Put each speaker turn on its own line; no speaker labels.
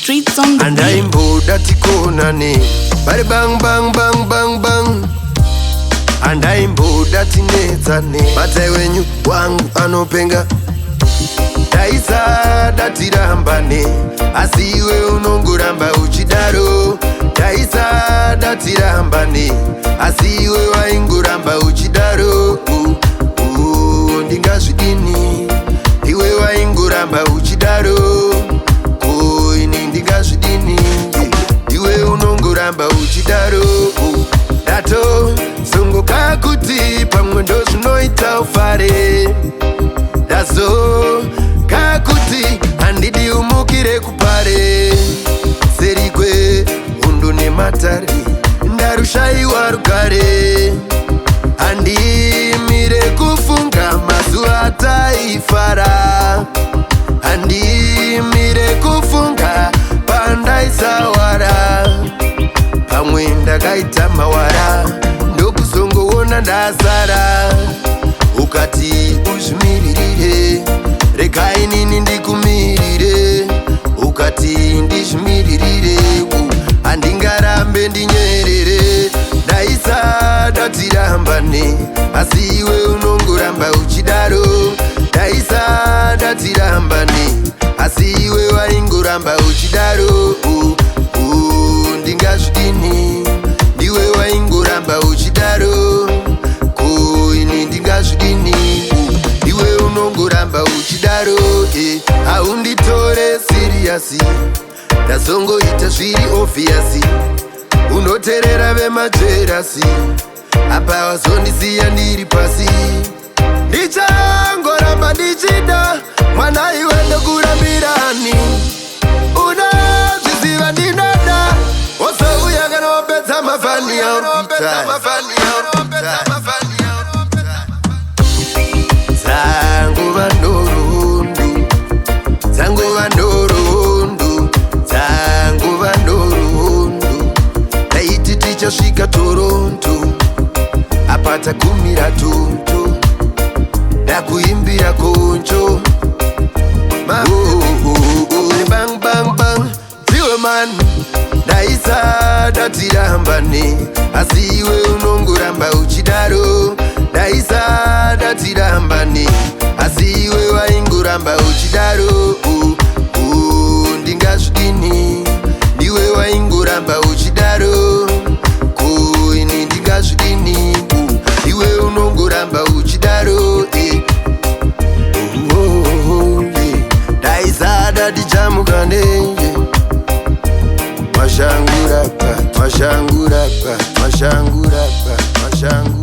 Streets on the
and I'm bored at ikonane. Bari bang bang bang bang bang. And I'm bored at inezane. Matai wenyu wangu anopenga. Daisa datirambane. Asiwe unonguramba uchidaro. Daisa datirambane. Asiwe wainguramba uchidaro. Ndingazvidini. Iwe wainguramba uchidaro. Ini ndingazvidini. Iwe unonguramba uchidaro. Dato songo kakuti pamwe ndo zvinoita ufare. Dazo kakuti handidi umukire kupare. Serikwe undu nematari ndarushaiwa rugare. Handimire kufunga mazuva ataifara. Handimire kufunga pandaisawara. Pamwe ndakaita mawara ndokuzongoona ndasara. Ukati uzvimiririre regai nini ndikumirire. Ukati ndizvimiririre handingarambe ndinyerere. Daisa datirambane asi iwe unongoramba uchidaro. Daisa datirambane asi iwe waingoramba uchidaro. Ndingazvidini ndiwe waingoramba uchidaro. Ini ndingazvidini iwe unongoramba uchidaro. Haunditore siriyasi ndazongoita zviri obviyasi. Unoterera vemajerasi apa wazondisiya ndiri pasi. Ndichangoramba ndichida mwana iwe ndokurambirani. Unazviziva ndinoda wozouya kana wapedza mafani auripita. Dzangova ndorundu, dzangova ndorundu, dzangova ndorundu. Taiti tichasvika Toronto apa tagumira Tonto. Ndakuimbira koncho bang bang bang. Iwe man daisa datirambane asi iwe unongoramba uchidaro. Daisa datirambane asi iwe waingoramba uchidaro. Ndingazvidini ndiwe waingoramba uchidaro. Ini ndingazvidini iwe unongoramba uchidaro. Daisa dadijamukane. Mashangurapa, mashangurapa, mashangurapa, mashangurapa.